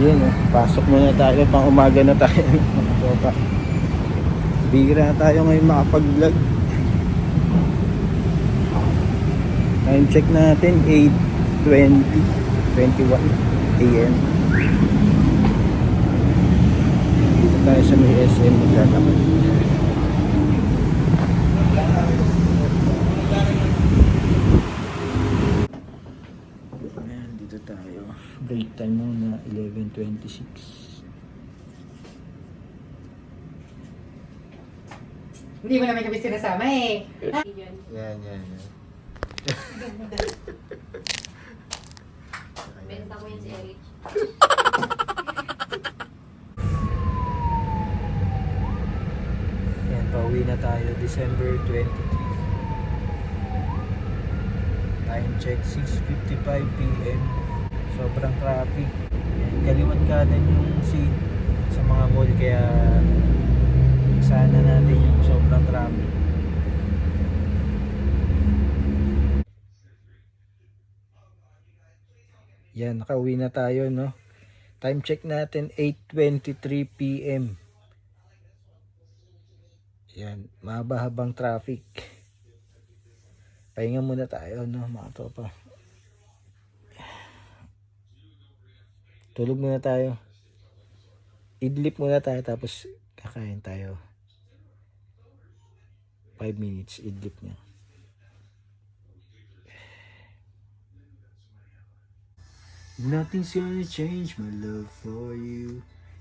Yun pasok muna tayo, pang umaga na tayo mga tropa. Bihira tayo ngayon makapag-vlog. Time check natin 8:20, 21 AM. Dito tayo sa may SM maglalakad. Ayan, dito tayo. Break time muna, 11:26. Hindi mo naman kami sinasama eh. Yan. Benta ko yun si Eric. Yan, pauwi na tayo December 23. Time check 6:55 PM. Sobrang traffic. Yan, kaliwat kanan yung scene sa mga mall, kaya sana natin yung sobrang traffic. Yan, nakauwi na tayo, no? Time check natin 8:23 PM. Yan, mahaba-habang traffic. Pahinga muna tayo, no, mga tropa. Tulog muna tayo. Idlip muna tayo, tapos kakain tayo. 5 minutes, idlip niya. Nothing's gonna change my love for you.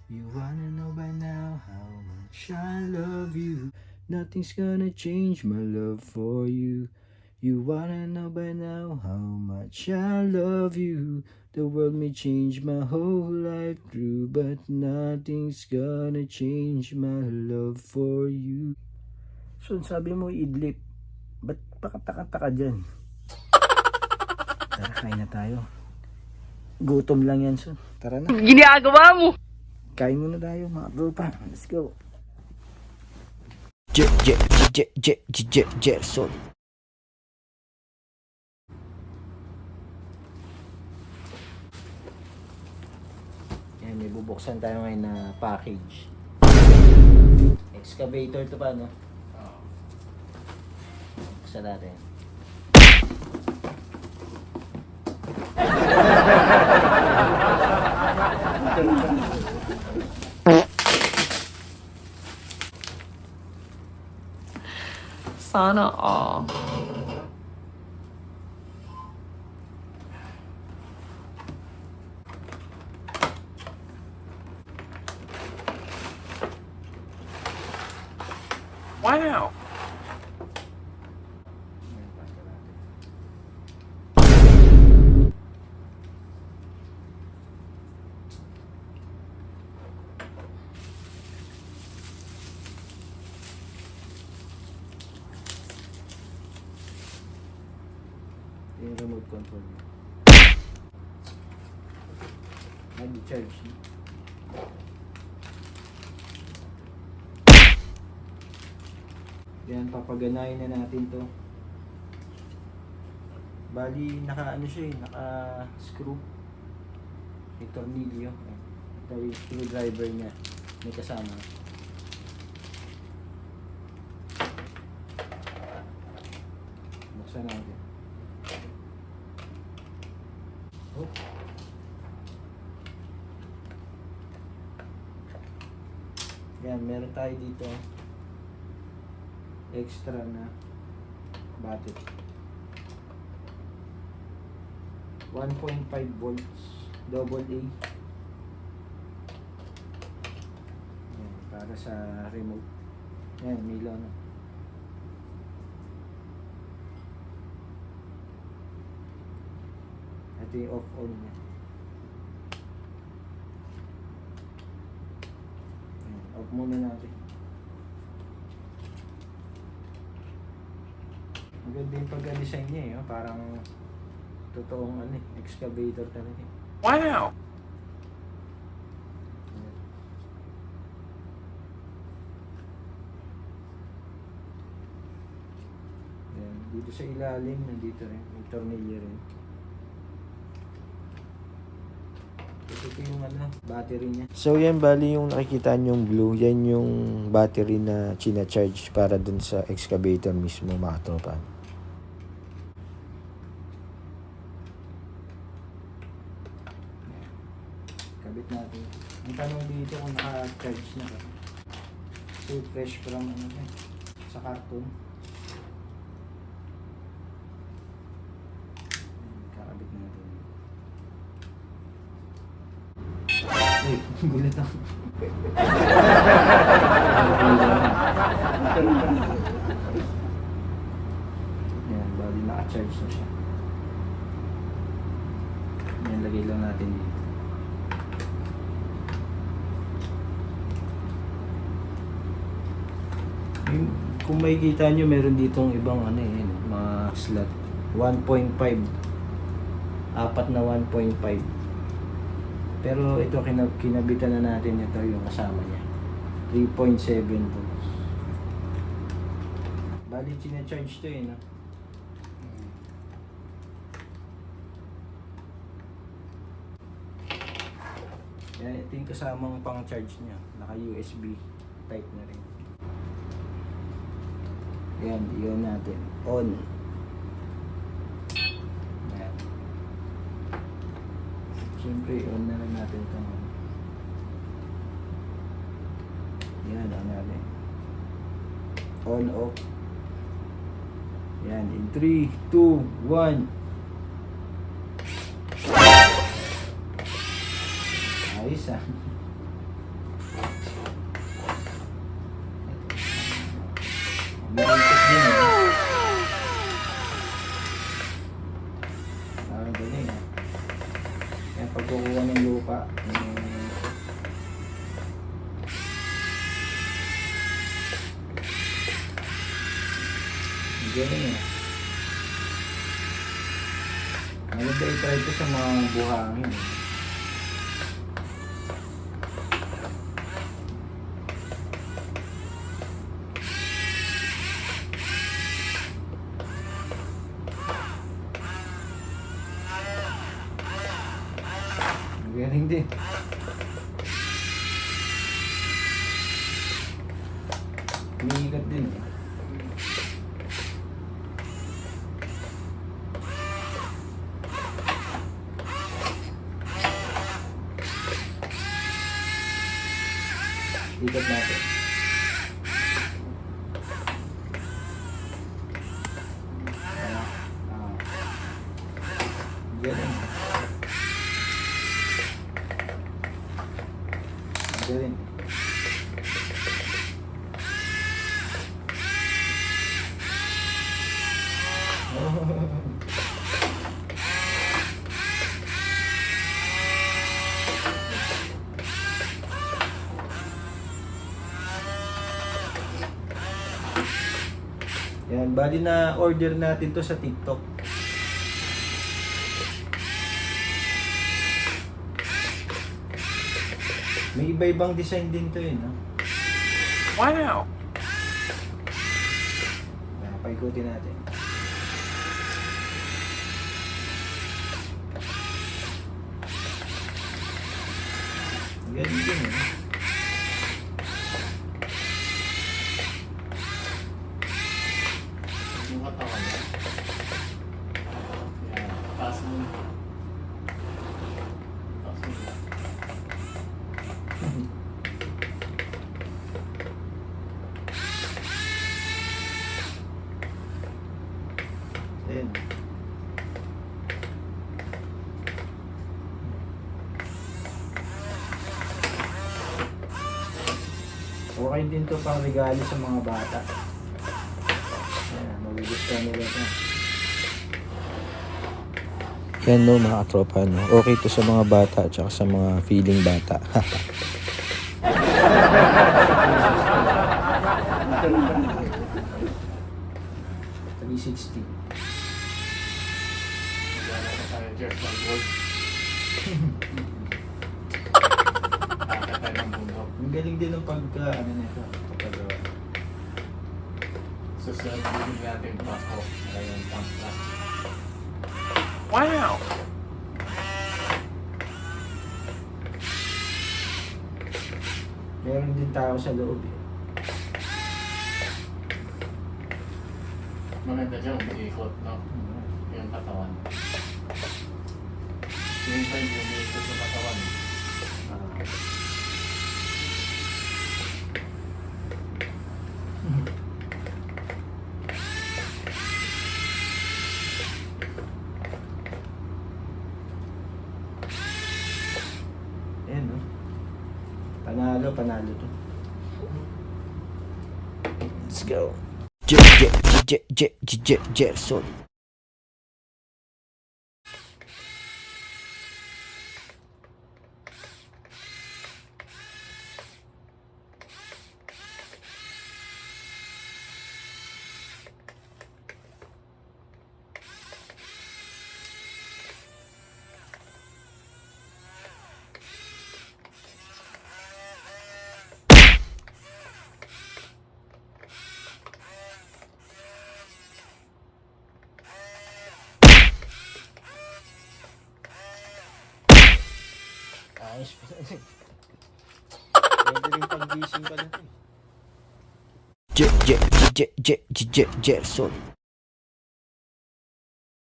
You wanna know by now how much I love you. Nothing's gonna change my love for you. You wanna know by now how much I love you. The world may change my whole life through, but nothing's gonna change my love for you. So sabi mo idlip, ba't pakataka-taka dyan? Tara, kain na tayo. Gutom lang yan, son. Tara na. Ginagawa mo! Kain muna tayo, mga tropa. Let's go. Son. Yan, may bubuksan tayo ngayon na package. Excavator to pa, no? Buksan natin. Sana all. Wow! Yung remote control niya. Nag-charge niya. Yan, papaganayin na natin to. Bali, naka-ano siya eh, naka-screw. May tornilyo. Ito yung screwdriver niya. May kasama. Buksan natin. Oh. Yan, meron tayo dito extra na battery. 1.5 volts double A. Yan, para sa remote. Yan, milo na. Ito yung off-on niya. Yan, off muna natin. Maganda yung pagka-design niya eh. Parang totoong excavator talaga. Wow! Yan. Dito sa ilalim, nandito rin. May tornilyo rin. Ito yung battery niya. So yan, bali yung nakikita yung blue, yan yung battery na china-charge para dun sa excavator mismo, mga tropa. Kabit natin. Ang tanong dito kung naka-charge na ba. So fresh from sa karton. Kakabit natin. Uy, gulat ako. Yan, bali naka-charge na siya. Yan, lagay lang natin dito. Kung makikita nyo, meron ditong ibang mga slot. 1.5. Apat na 1.5. Pero ito, kinabitan na natin ito yung kasama niya. 3.7 volts. Bali, charge to no? Yan, ito yung kasamang pang charge niya. Naka USB type na rin. Yan, iyon natin. On. Yan. Siyempre, on na lang natin ito. Yan, on natin. On, off. Yan, in 3, 2, 1. Ayos ah. Meron din parang galing Kaya pagkukuha ng lupa, galing maganda i-try ko sa mga buhangin. Galing din. Umiigat din Ikat natin. Galing. Galing. Yan, bali na order natin to sa TikTok. May iba-ibang design din to no? Wow! Paikutin natin. Ganyan din Yung katawan niya. Yan. Taas mo. Taas mo. Ayan. Okay din to pang regalo sa mga bata. Ayan, magugustuhan nila ito. Yan no mga katropa no. Okay to sa mga bata at saka sa mga feeling bata. 360. Wala ka tayo Jeff ng gold. Kakatay ng bundok. Ang galing din ng pagka, nito, pagkagawa. Susunod din natin pasok. Ngayon, pump na. Wow! Meron din tao sa loob eh. Maganda dyan, umiikot, no? Yung katawan. Yung pa yung umiikot yung katawan. Ayan, no? Panalo, panalo to. Let's go. Gerson. Ayos pa. Pwede rin pag-gising ka na. Gerson.